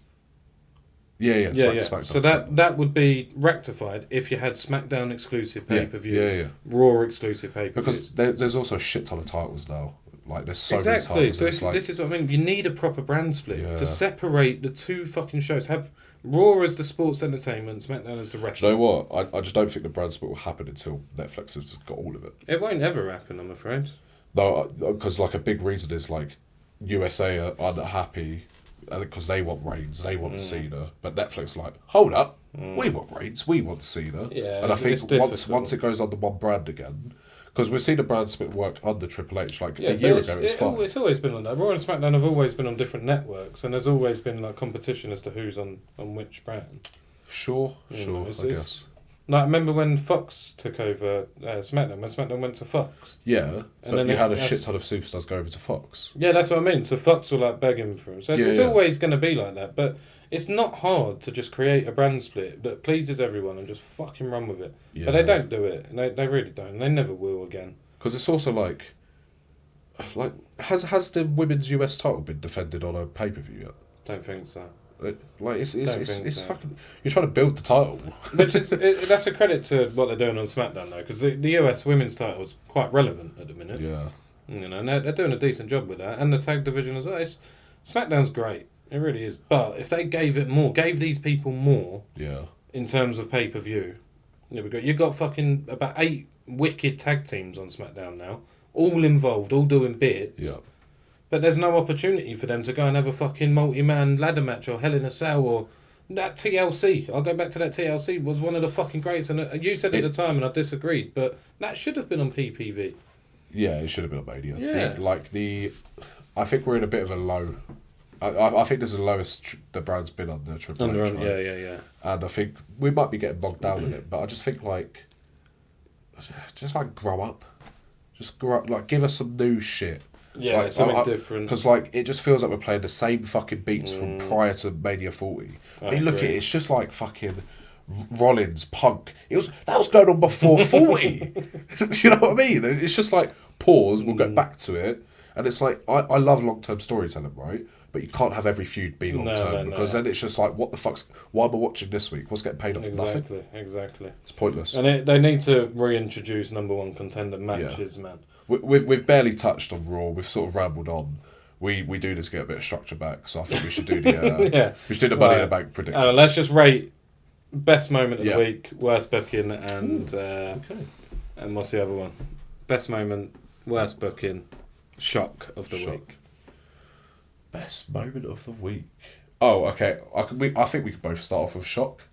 Yeah. SmackDown, so that would be rectified if you had SmackDown exclusive pay-per-views, Raw exclusive pay-per-views. Because there's also a shit ton of titles now. Like there's so many titles. So this is what I mean. You need a proper brand split to separate the 2 fucking shows. Have Raw as the sports entertainment, SmackDown as the wrestling. You know what? I just don't think the brand split will happen until Netflix has got all of it. It won't ever happen, I'm afraid. No, because like a big reason is like USA are unhappy because they want Reigns, they want Cena, but Netflix are like, hold up, we want Reigns, we want Cena. Yeah, and I think once it goes under one brand again. Because we've seen the brand split work under Triple H. Like a year ago, it's fine. It's always been on that. Raw and SmackDown have always been on different networks, and there's always been like competition as to who's on which brand. Sure, I guess. Like, remember when Fox took over SmackDown? When SmackDown went to Fox. Yeah, and then you had a shit ton of superstars go over to Fox. Yeah, that's what I mean. So Fox were like begging for him. So it's always going to be like that. But it's not hard to just create a brand split that pleases everyone and just fucking run with it. Yeah. But they don't do it. And they really don't. And they never will again. Because it's also like has the women's US title been defended on a pay-per-view yet? Don't think so. It's fucking. You're trying to build the title. Which is that's a credit to what they're doing on SmackDown though, because the US women's title is quite relevant at the minute. Yeah. You know, and they're doing a decent job with that, and the tag division as well. SmackDown's great. It really is. But if they gave these people more, in terms of pay-per-view, you got fucking about 8 wicked tag teams on SmackDown now, all involved, all doing bits. Yeah. But there's no opportunity for them to go and have a fucking multi-man ladder match or Hell in a Cell or that TLC. I'll go back to that TLC. Was one of the fucking greats. And you said at the time, and I disagreed, but that should have been on PPV. Yeah, it should have been on Mania. Yeah. I think we're in a bit of a low. I think this is the lowest the brand's been on the Triple H. Right? Yeah. And I think we might be getting bogged down in it, but I just think just grow up. Just grow up. Like, give us some new shit. Yeah, something different. Because it just feels like we're playing the same fucking beats from prior to Mania 40. I mean, look at it. It's just like fucking Rollins, Punk. That was going on before 40. You know what I mean? It's just like pause. We'll get back to it, and it's like I love long-term storytelling, right? But you can't have every feud be long-term because then it's just like, what the fuck's... Why am I watching this week? What's getting paid off? Nothing. Exactly. It's pointless. And they need to reintroduce number one contender matches, man. We've barely touched on Raw. We've sort of rambled on. We do need to get a bit of structure back, so I think we should do the we should do the Money in the Bank predictions. Let's just rate best moment of the week, worst booking, and and what's the other one? Best moment, worst booking, shock of the week. Best moment of the week. Oh, okay. I think we could both start off with shock.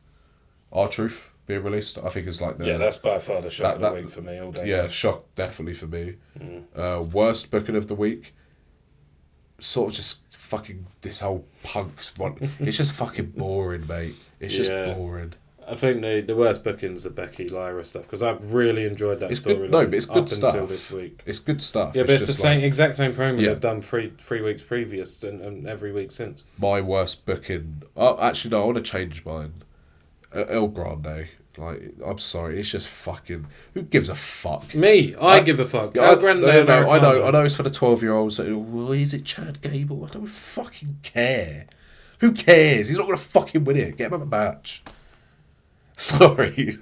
R-Truth being released, I think is like the... Yeah, that's by far the shock of the week for me all day. Yeah, shock definitely for me. Worst booking of the week, sort of just fucking this whole Punk's one. It's just fucking boring, mate. It's just boring. I think the worst booking's the Becky Lyra stuff, because I've really enjoyed that storyline. No, but it's good stuff. Until this week. It's good stuff. Yeah, but it's the exact same promo they've done three weeks previous and every week since. My worst booking... Oh, actually, no, I want to change mine. El Grande, Like, I'm sorry, it's just fucking... Who gives a fuck? Me, I give a fuck. I know it's for the 12-year-olds. Well, is it Chad Gable? I don't fucking care. Who cares? He's not going to fucking win it. Get him a match. Sorry.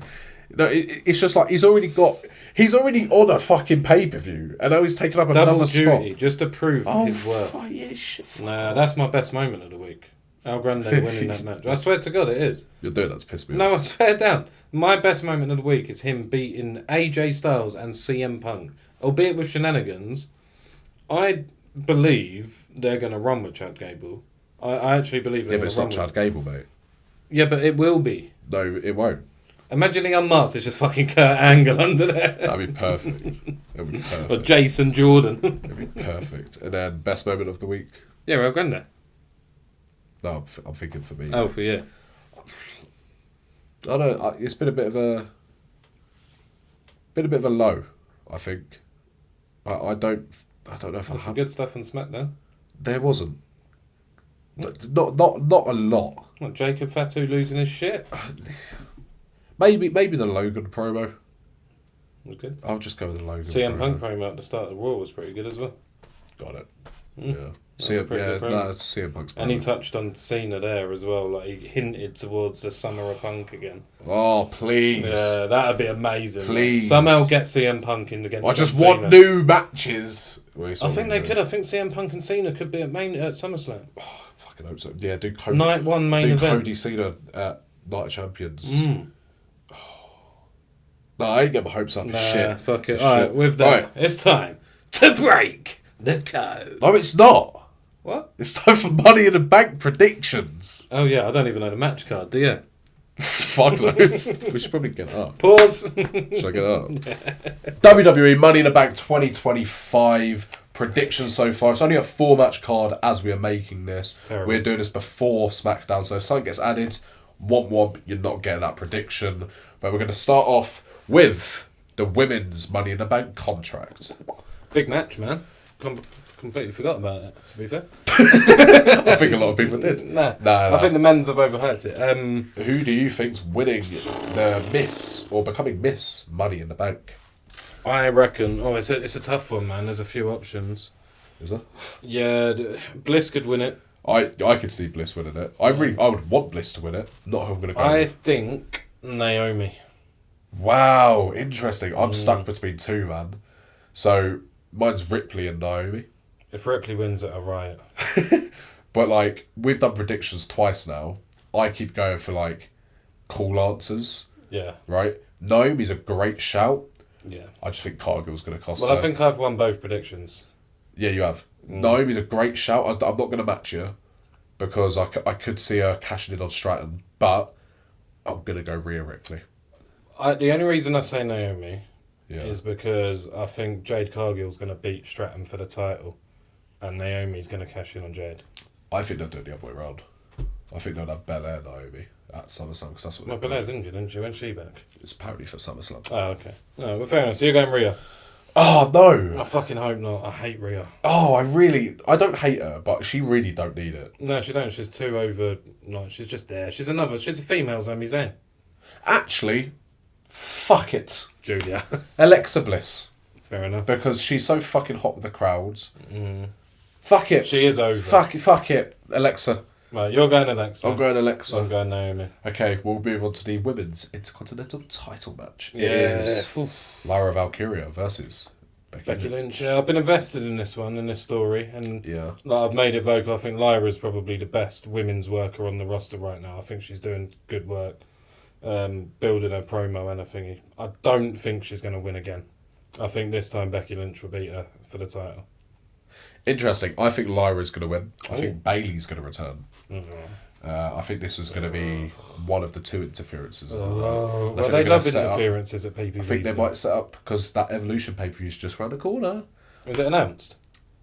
No, it's just like he's already on a fucking pay-per-view, and now he's taking up another spot. Just to prove his worth. Nah, that's my best moment of the week. El Grande winning that match. I swear to God, it is. You're doing that to piss me off. No, I swear down. My best moment of the week is him beating AJ Styles and CM Punk, albeit with shenanigans. I believe they're going to run with Chad Gable. I actually believe they're going to run with... Yeah, but it's not Chad Gable, mate. Yeah, but it will be. No, it won't. Imagine the unmasked, it's just fucking Kurt Angle under there. That'd be perfect. It'd be perfect. Or Jason Jordan. It'd be perfect. And then, best moment of the week? Yeah, El Grande. No, I'm thinking for me. Oh, for you. I know, it's been a bit of a low, I think. I don't know if There's some good stuff on SmackDown. There wasn't. Not a lot. What, Jacob Fatu losing his shit? Maybe the Logan promo. Was good. I'll just go with the Logan. CM Punk promo at the start of Raw was pretty good as well. Got it. Mm. Yeah. CM Punk's promo. And he touched on Cena there as well. Like he hinted towards the Summer of Punk again. Oh please. Yeah, that'd be amazing. Please. Somehow get CM Punk in against. I just want new matches. I think they could. I think CM Punk and Cena could be at SummerSlam. Oh, I fucking hope so. Yeah, do Cody. Night one main event. Cody Cena at Night of Champions. No, I ain't get my hopes up. Shit. Fuck it. Alright, with that, it's time to break the code. No, it's not. What? It's time for Money in the Bank predictions. Oh yeah, I don't even know the match card, do you? Fuck those. We should probably get it up. Pause. Should I get it up? WWE Money in the Bank 2025 predictions so far. It's only a 4-match card as we are making this. Terrible. We're doing this before SmackDown, so if something gets added, womp, you're not getting that prediction. But we're going to start off with the women's Money in the Bank contract. Big match, man. Completely forgot about it, to be fair. I think a lot of people did. Nah. I think the men's have overhyped it. Who do you think's winning the Miss or becoming Miss Money in the Bank? I reckon. Oh, it's a tough one, man. There's a few options. Is there? Yeah, Bliss could win it. I could see Bliss winning it. I would want Bliss to win it. Not who I'm going to go I with. think Naomi. Wow, interesting. I'm stuck between two, man. So mine's Ripley and Naomi. If Ripley wins it, I'll riot. But like we've done predictions twice now. I keep going for like cool answers. Yeah. Right. Naomi's a great shout. Yeah. I just think Cargill's going to cost her. Well, I think I've won both predictions. Yeah, you have. Naomi's a great shout. I'm not going to match you because I could see her cashing in on Stratton, but I'm going to go Rhea Ripley. The only reason I say Naomi Yeah. is because I think Jade Cargill's going to beat Stratton for the title and Naomi's going to cash in on Jade. I think they'll do it the other way around. I think they'll have Belair Naomi at SummerSlam because that's what Well, Belair's injured, isn't she? When's she back? It's apparently for SummerSlam. Oh, okay. No, but fair enough. So you're going Rhea? Oh, no. I fucking hope not. I hate Rhea. Oh, I don't hate her, but she really don't need it. No, she don't. She's too over... No, she's just there. She's a female Sami Zayn. Actually, fuck it. Julia. Alexa Bliss. Fair enough. Because she's so fucking hot with the crowds. Fuck it. She is over. Fuck it. Alexa. Right, you're going Alexa. I'm going Alexa. I'm going Naomi. Okay, we'll move on to the women's Intercontinental title match. Yeah. It is Lyra Valkyria versus Becky Lynch. Yeah, I've been invested in this one, in this story, and yeah, like, I've made it vocal. I think Lyra's probably the best women's worker on the roster right now. I think she's doing good work, building her promo and everything. I don't think she's going to win again. I think this time Becky Lynch will beat her for the title. Interesting. I think Lyra's going to win. I think Bayley's going to return. Mm-hmm. I think this is going to be one of the two interferences. Well, they love interferences at PPV. I think they might set up because that Evolution pay-per-view is just round the corner. Is it announced?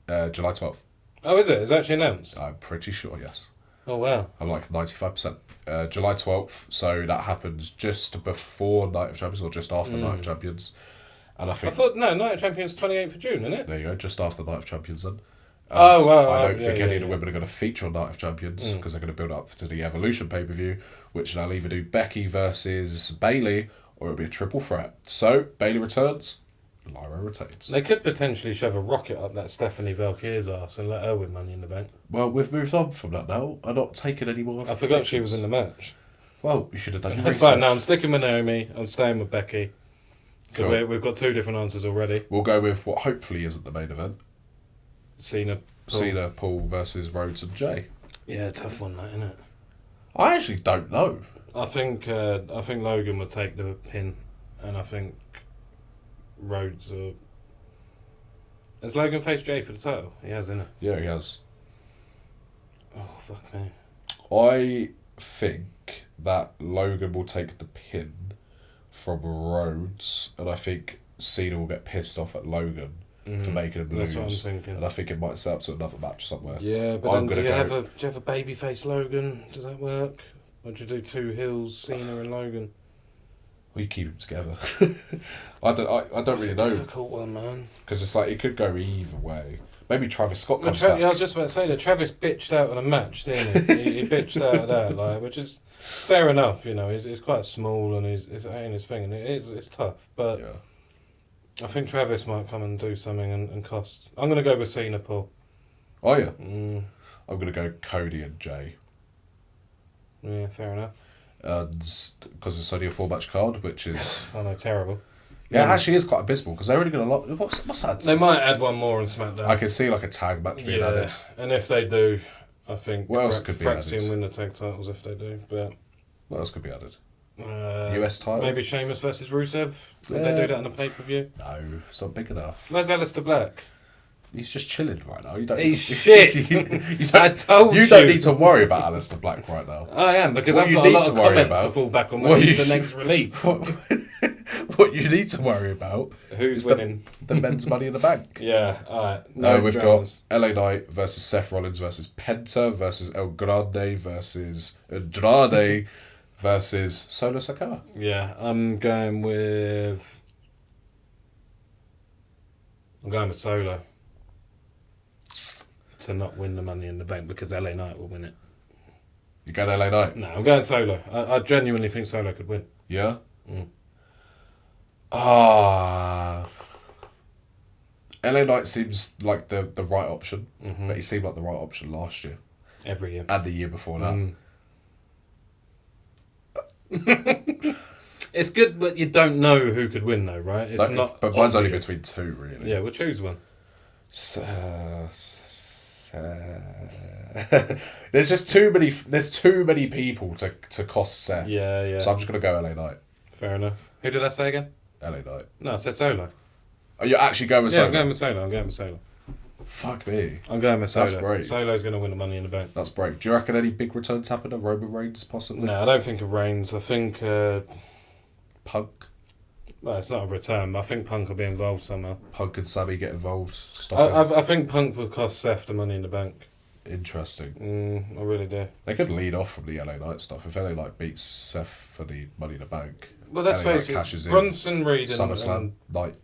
July 12th. Oh, is it? Is it actually announced? I'm pretty sure, yes. Oh, wow. I'm like 95%. July 12th, so that happens just before Night of Champions or just after Night of Champions. And I thought, Night of Champions 28th of June, isn't it? There you go, just after Night of Champions then. And I don't think any of the women are going to feature on Night of Champions because they're going to build up to the Evolution pay-per-view, which they'll either do Becky versus Bayley or it'll be a triple threat. So, Bayley returns, Lyra retains. They could potentially shove a rocket up that Stephanie Valkyrie's arse and let her win Money in the Bank. Well, we've moved on from that now. I'm not taking any more. I forgot she was in the match. Well, you should have done your That's research. fine. Now I'm sticking with Naomi. I'm staying with Becky. So Cool. we've got 2 different answers already. We'll go with what hopefully isn't the main event. Cena, Paul versus Rhodes and Jay. Yeah, tough one, that, isn't it? I actually don't know. I think Logan would take the pin, and I think Rhodes. Has Logan faced Jay for the title? He has, isn't he? Yeah, he has. Oh fuck me. I think that Logan will take the pin from Rhodes, and I think Cena will get pissed off at Logan for making him lose. That's what I'm thinking. And I think it might set up to another match somewhere. Yeah, but then do you have a babyface Logan? Does that work? Or do you do 2 heels, Cena and Logan? Well, you keep them together. I don't really know. It's a difficult one, man. Because it's like, it could go either way. Maybe Travis Scott comes back. I was just about to say that Travis bitched out on a match, didn't he? he bitched out of that, like, which is fair enough, you know. He's quite small and it ain't his thing, and it's tough. But Yeah. I think Travis might come and do something and cost. I'm going to go with Cena, Paul. Oh, yeah. Mm. I'm going to go Cody and Jay. Yeah, fair enough. And because it's only a 4-match card, which is... I know, terrible. Yeah, it actually is quite abysmal, because they're only going to... What's that? They might add one more on SmackDown. I can see like a tag match being added. And if they do, I think what else could be added? Fraxian win the tag titles if they do. But What else could be added? US title? Maybe Sheamus versus Rusev. Would they do that on a pay-per-view? No, it's not big enough. Where's Aleister Black? He's just chilling right now. You don't. He's shit. I told you. You don't need to worry about Aleister Black right now. I am, because What I've you got a need lot to of worry comments about- to fall back on What when you it's the should- next release. What you need to worry about Who's is winning? the men's Money in the Bank. Yeah, alright. We've dramas. got LA Knight versus Seth Rollins versus Penta versus El Grande versus Andrade versus Solo Sikoa. Yeah, I'm going with Solo. To not win the Money in the Bank because LA Knight will win it. You going LA Knight? No, I'm going Solo. I genuinely think Solo could win. Yeah? Mm. LA Knight seems like the right option, Mm-hmm. but he seemed like the right option last year. Every year. And the year before that. It's good, but you don't know who could win, though, right? It's not. But mine's only obvious. between 2, really. Yeah, we'll choose one. There's just too many. There's too many people to cost Seth. Yeah. So I'm just gonna go LA Knight. Fair enough. Who did I say again? LA Knight. No, I said Solo. Are you actually going with Yeah, Solo? I'm going with Solo. Fuck me. I'm going with Solo. That's brave. Solo's going to win the Money in the Bank. That's brave. Do you reckon any big returns happen? Roman Reigns possibly? No, I don't think of Reigns. I think. Punk. Well, it's not a return, but I think Punk will be involved somehow. Punk and Sammy get involved. Stop it. I think Punk would cost Seth the Money in the Bank. Interesting. I really do. They could lead off from the LA Knight stuff. If LA Knight beats Seth for the Money in the Bank, Well, let's LA Knight face cashes it. in. Bronson Reed SummerSlam night.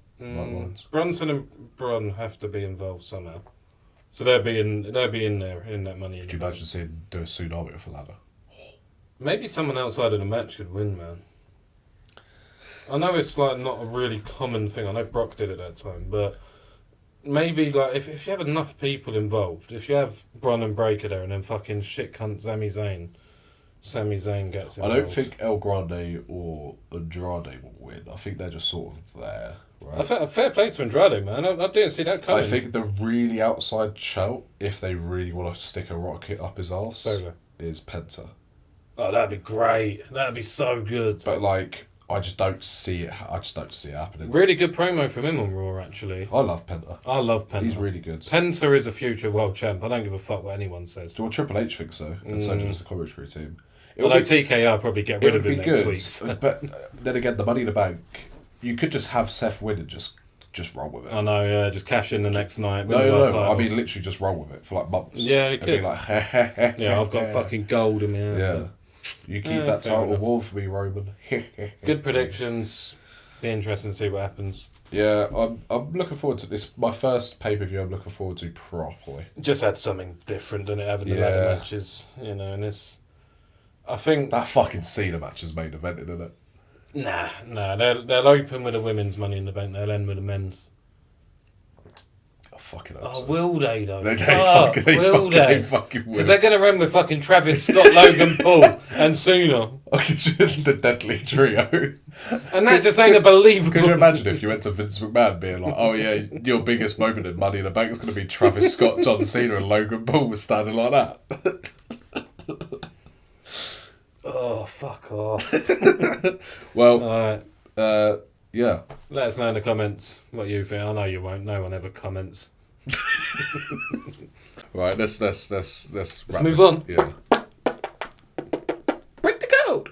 Bronson and Braun have to be involved somehow. So they'll be in there in that Money. Could you imagine seeing do a tsunami with a ladder? Maybe someone outside of the match could win, man. I know it's like not a really common thing. I know Brock did at that time, but maybe like if you have enough people involved, if you have Braun and Breaker there, and then fucking shit cunt Sami Zayn gets involved. I don't think El Grande or Andrade will win. I think they're just sort of there. Right? Fair play to Andrade, man. I didn't see that coming. I think the really outside shout, if they really want to stick a rocket up his arse, Solo. is Penta. Oh, that'd be great. That'd be so good. But like, I just don't see it. I just don't see it happening. Really good promo from him on Raw, actually. I love Penta. I love Penta. He's really good. Penta is a future world champ. I don't give a fuck what anyone says. Do you want Triple H think so? And so does the commentary team. Although TKR probably get rid of him next week. So. But then again, the Money in the Bank, you could just have Seth win and just roll with it. I know, yeah, just cash in the next night. No, I mean literally just roll with it for like months. Yeah, you could. Be like, yeah, I've got fucking gold in me. Yeah. You keep that title warm for me, Roman. Good predictions. Be interesting to see what happens. Yeah, I'm looking forward to this. My first pay-per-view I'm looking forward to properly. Just had something different than it having the ladder matches, and it's. I think that fucking Cena match is main evented, isn't it? Nah. They'll open with the women's Money in the Bank. They'll end with the men's. I fucking hope so. Will they though? They fucking will. Because they're going to run with fucking Travis Scott, Logan Paul, and Cena. The Deadly Trio. And that just ain't a believable. Could you imagine if you went to Vince McMahon being like, "Oh yeah, your biggest moment in Money in the Bank is going to be Travis Scott, John Cena, and Logan Paul was standing like that." Oh, fuck off. Well, yeah. Let us know in the comments what you think. I know you won't. No one ever comments. Right, let's move on. Yeah. Break the code.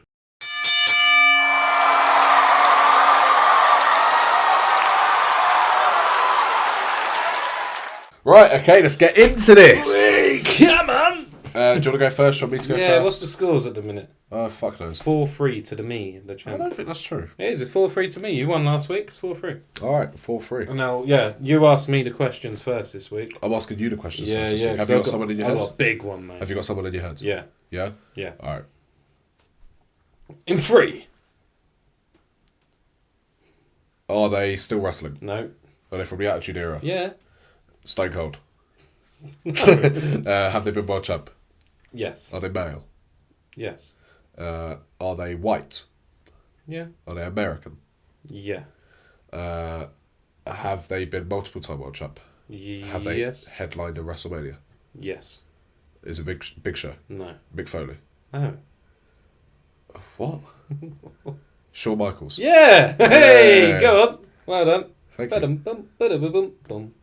Right, okay, let's get into this. Come on. Do you want to go first? Do you want me to go first? Yeah, what's the scores at the minute? Oh, fuck those. 4-3 to me, the champ. I don't think that's true. It is. It's 4-3 to me. You won last week. It's 4-3. All right, 4-3. Now, yeah, you asked me the questions first this week. I'm asking you the questions first this week. Have you got someone in your head? I've got a big one, mate. Have you got someone in your head? Yeah. Yeah? Yeah. All right. In 3. Are they still wrestling? No. Are they from the Attitude Era? Yeah. Stone Cold. Have they been world champ? Yes. Are they male? Yes. Are they white? Yeah. Are they American? Yeah. Have they been multiple time world champ? Have they headlined a WrestleMania? Yes. Is it Big Show? No. Mick Foley? No. What? Shawn Michaels? Yeah! Hey, go on. Well done. Thank you. Bum.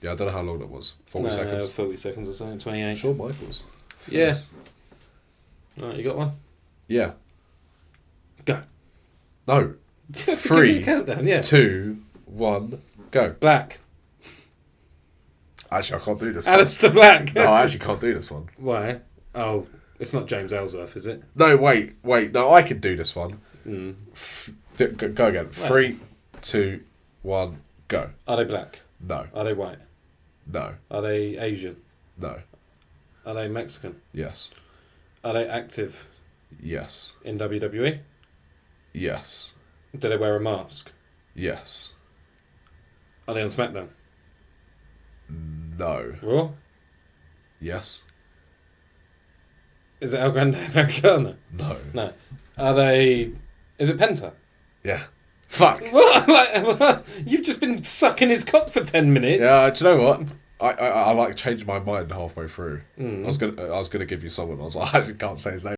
Yeah, I don't know how long that was. 40 seconds? 40 seconds or something. 28. Shawn Michaels? Yeah. Alright, you got one? Yeah. Go. No. Give me 3, a countdown, yeah. 2, 1, go. Black. Actually, I can't do this Alistair Black. No, I actually can't do this one. Why? Oh, it's not James Ellsworth, is it? No, wait. No, I can do this one. Mm. Go again. 3, 2, 1, go. Are they black? No. Are they white? No. Are they Asian? No. Are they Mexican? Yes. Are they active Yes. in WWE? Yes. Do they wear a mask? Yes. Are they on SmackDown? No. Raw? Yes. Is it El Grande Americano? No. No. Are they... Is it Penta? Yeah. Fuck. What? You've just been sucking his cock for 10 minutes. Yeah, do you know what? I like changed my mind halfway through. Mm. I was gonna give you someone. I was like, I actually can't say his name.